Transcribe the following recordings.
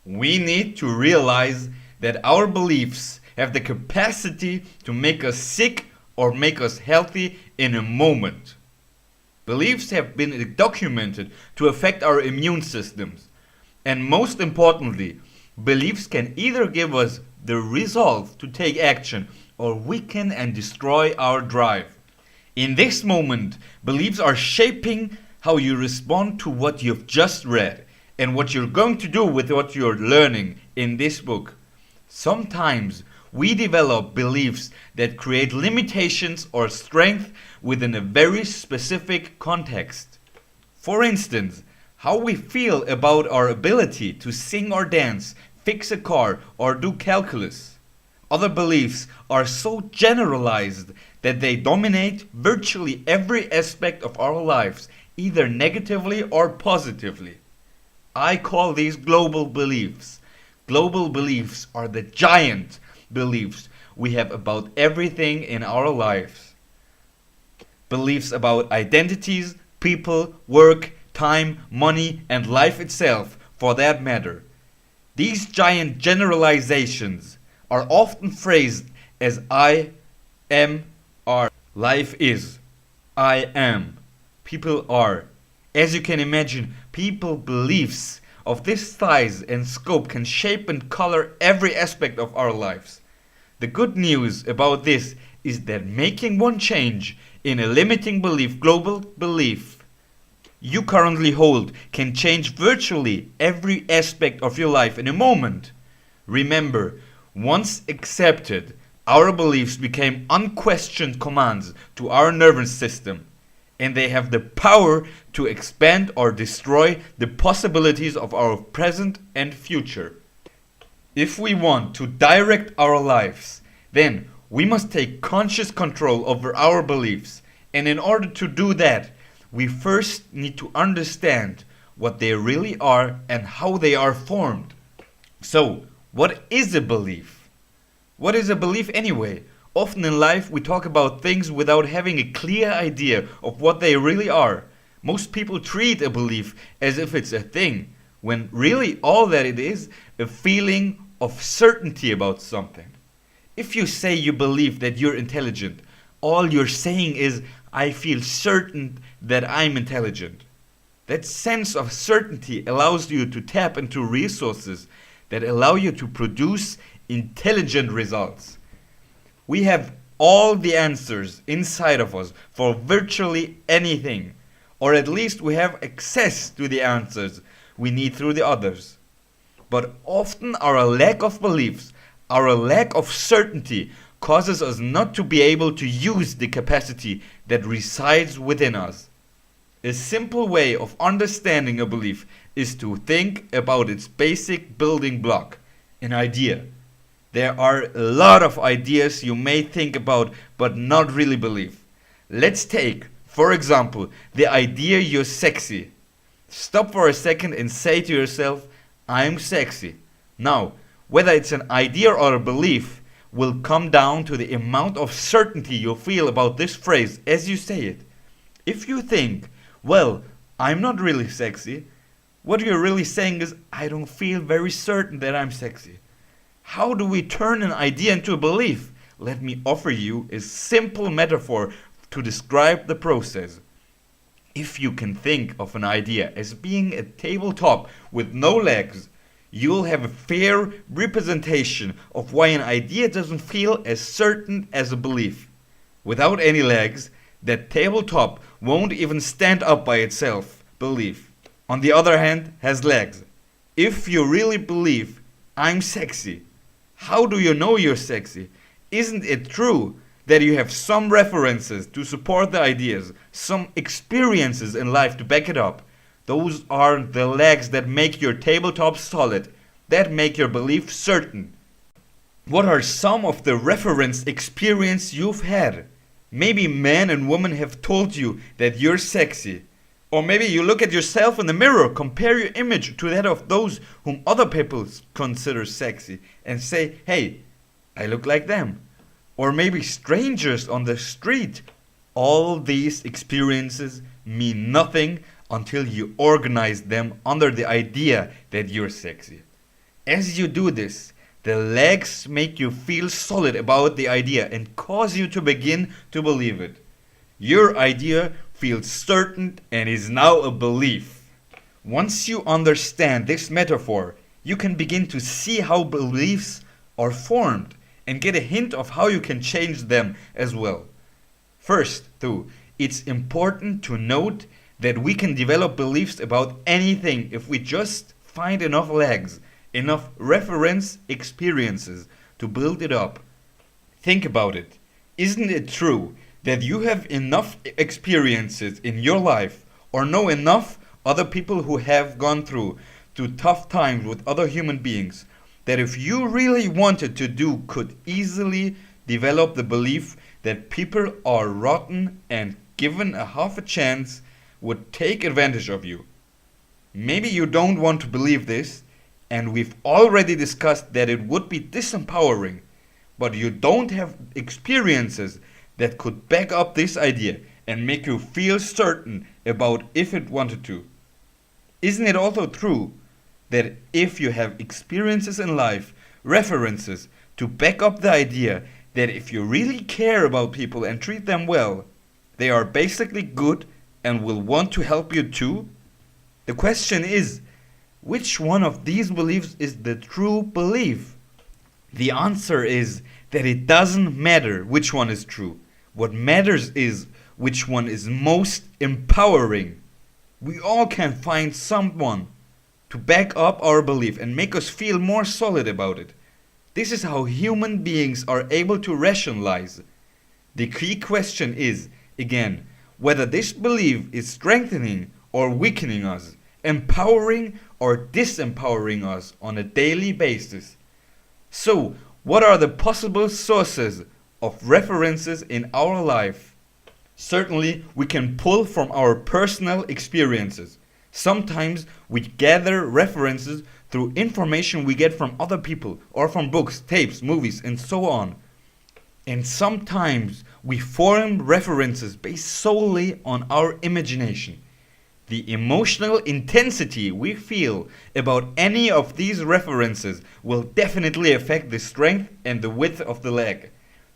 We need to realize that our beliefs have the capacity to make us sick or make us healthy in a moment. Beliefs have been documented to affect our immune systems. And most importantly, beliefs can either give us the resolve to take action or weaken and destroy our drive. In this moment, beliefs are shaping how you respond to what you've just read and what you're going to do with what you're learning in this book. Sometimes we develop beliefs that create limitations or strength within a very specific context. For instance, how we feel about our ability to sing or dance, fix a car, or do calculus. Other beliefs are so generalized that they dominate virtually every aspect of our lives, either negatively or positively. I call these global beliefs. Global beliefs are the giant beliefs we have about everything in our lives. Beliefs about identities, people, work, time, money, and life itself, for that matter. These giant generalizations are often phrased as I am, are. Life is. I am. People are. As you can imagine, people beliefs of this size and scope can shape and color every aspect of our lives. The good news about this is that making one change in a limiting belief, global belief, you currently hold can change virtually every aspect of your life in a moment. Remember, once accepted, our beliefs became unquestioned commands to our nervous system, and they have the power to expand or destroy the possibilities of our present and future. If we want to direct our lives, then we must take conscious control over our beliefs, and in order to do that, we first need to understand what they really are and how they are formed. So, what is a belief? What is a belief anyway? Often in life we talk about things without having a clear idea of what they really are. Most people treat a belief as if it's a thing, when really all that it is, a feeling of certainty about something. If you say you believe that you're intelligent, all you're saying is, I feel certain that I'm intelligent. That sense of certainty allows you to tap into resources that allow you to produce intelligent results. We have all the answers inside of us for virtually anything, or at least we have access to the answers we need through the others. But often our lack of beliefs, our lack of certainty causes us not to be able to use the capacity that resides within us. A simple way of understanding a belief is to think about its basic building block, an idea. There are a lot of ideas you may think about but not really believe. Let's take, for example, the idea you're sexy. Stop for a second and say to yourself, I'm sexy. Now, whether it's an idea or a belief will come down to the amount of certainty you feel about this phrase as you say it. If you think, well, I'm not really sexy, what you're really saying is, I don't feel very certain that I'm sexy. How do we turn an idea into a belief? Let me offer you a simple metaphor to describe the process. If you can think of an idea as being a tabletop with no legs, you'll have a fair representation of why an idea doesn't feel as certain as a belief. Without any legs, that tabletop won't even stand up by itself, belief. On the other hand, has legs. If you really believe, I'm sexy, how do you know you're sexy? Isn't it true that you have some references to support the ideas, some experiences in life to back it up? Those are the legs that make your tabletop solid, that make your belief certain. What are some of the reference experience you've had? Maybe men and women have told you that you're sexy. Or maybe you look at yourself in the mirror, compare your image to that of those whom other people consider sexy, and say, hey, I look like them. Or maybe strangers on the street. All these experiences mean nothing until you organize them under the idea that you're sexy. As you do this, the legs make you feel solid about the idea and cause you to begin to believe it. Your idea feels certain and is now a belief. Once you understand this metaphor, you can begin to see how beliefs are formed and get a hint of how you can change them as well. First, though, it's important to note that we can develop beliefs about anything if we just find enough legs, enough reference experiences to build it up. Think about it. Isn't it true that you have enough experiences in your life or know enough other people who have gone through tough times with other human beings that if you really wanted to could easily develop the belief that people are rotten and given a half a chance would take advantage of you? Maybe you don't want to believe this, and we've already discussed that it would be disempowering, but you don't have experiences that could back up this idea and make you feel certain about if it wanted to. Isn't it also true that if you have experiences in life, references to back up the idea that if you really care about people and treat them well, they are basically good and will want to help you too? The question is, which one of these beliefs is the true belief? The answer is that it doesn't matter which one is true. What matters is which one is most empowering. We all can find someone to back up our belief and make us feel more solid about it. This is how human beings are able to rationalize. The key question is, again, whether this belief is strengthening or weakening us, empowering or disempowering us on a daily basis. So, what are the possible sources of references in our life? Certainly, we can pull from our personal experiences. Sometimes we gather references through information we get from other people or from books, tapes, movies, and so on. And sometimes we form references based solely on our imagination. The emotional intensity we feel about any of these references will definitely affect the strength and the width of the leg.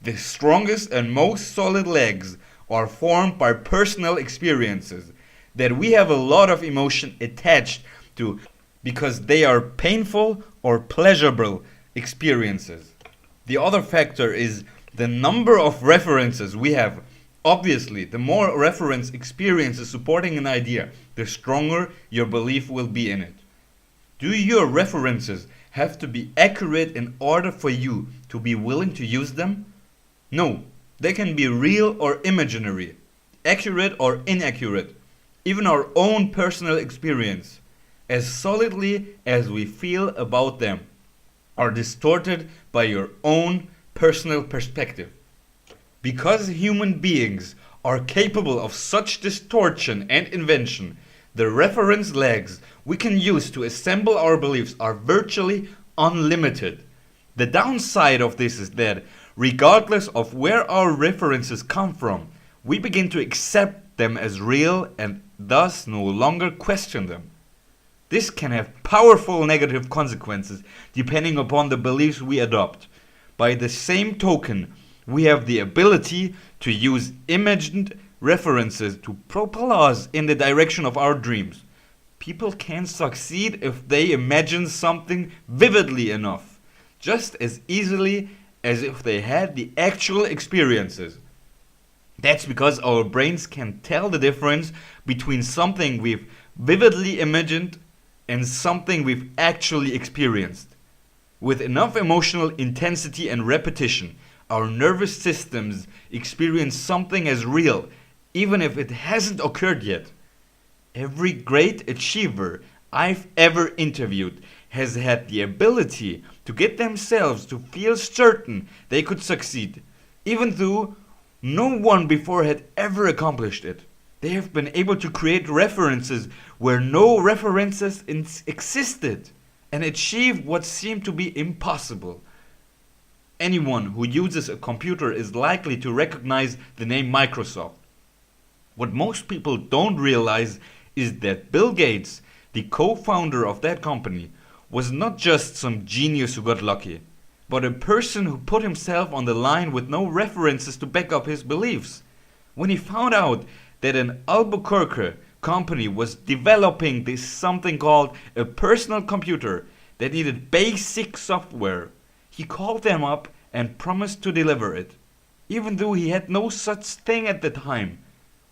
The strongest and most solid legs are formed by personal experiences that we have a lot of emotion attached to because they are painful or pleasurable experiences. The other factor is the number of references we have. Obviously, the more reference experiences supporting an idea, the stronger your belief will be in it. Do your references have to be accurate in order for you to be willing to use them? No, they can be real or imaginary, accurate or inaccurate, even our own personal experience, as solidly as we feel about them, are distorted by your own personal perspective. Because human beings are capable of such distortion and invention, the reference legs we can use to assemble our beliefs are virtually unlimited. The downside of this is that, regardless of where our references come from, we begin to accept them as real and thus no longer question them. This can have powerful negative consequences depending upon the beliefs we adopt. By the same token, we have the ability to use imagined references to propel us in the direction of our dreams. People can succeed if they imagine something vividly enough, just as easily as if they had the actual experiences. That's because our brains can tell the difference between something we've vividly imagined and something we've actually experienced. With enough emotional intensity and repetition, our nervous systems experience something as real, even if it hasn't occurred yet. Every great achiever I've ever interviewed has had the ability to get themselves to feel certain they could succeed, even though no one before had ever accomplished it. They have been able to create references where no references existed and achieve what seemed to be impossible. Anyone who uses a computer is likely to recognize the name Microsoft. What most people don't realize is that Bill Gates, the co-founder of that company, was not just some genius who got lucky, but a person who put himself on the line with no references to back up his beliefs. When he found out that an Albuquerque company was developing this something called a personal computer that needed basic software, he called them up and promised to deliver it, even though he had no such thing at the time.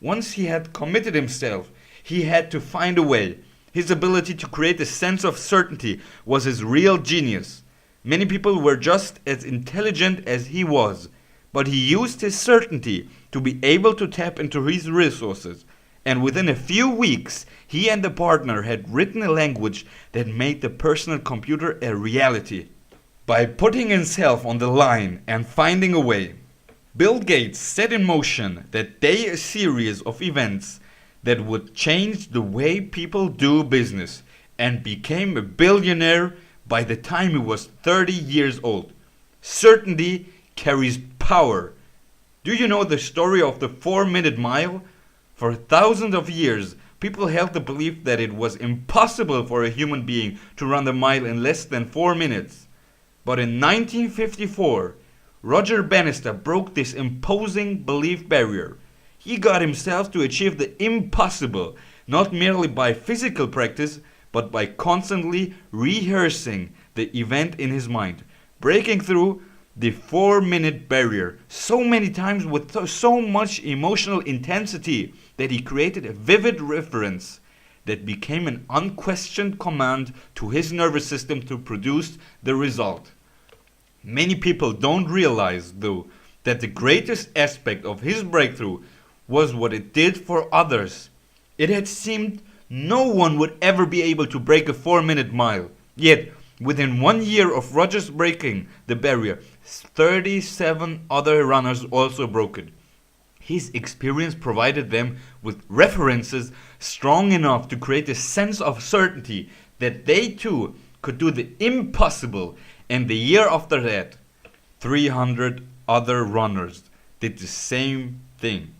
Once he had committed himself, he had to find a way. His ability to create a sense of certainty was his real genius. Many people were just as intelligent as he was, but he used his certainty to be able to tap into his resources. And within a few weeks, he and the partner had written a language that made the personal computer a reality. By putting himself on the line and finding a way, Bill Gates set in motion that day a series of events that would change the way people do business, and became a billionaire by the time he was 30 years old. Certainty carries power. Do you know the story of the 4-minute mile? For thousands of years, people held the belief that it was impossible for a human being to run the mile in less than 4 minutes. But in 1954, Roger Bannister broke this imposing belief barrier. He got himself to achieve the impossible, not merely by physical practice, but by constantly rehearsing the event in his mind, breaking through the 4-minute barrier so many times with so much emotional intensity that he created a vivid reference that became an unquestioned command to his nervous system to produce the result. Many people don't realize, though, that the greatest aspect of his breakthrough was what it did for others. It had seemed no one would ever be able to break a 4-minute mile. Yet, within 1 year of Roger's breaking the barrier, 37 other runners also broke it. His experience provided them with references strong enough to create a sense of certainty that they too could do the impossible. And the year after that, 300 other runners did the same thing.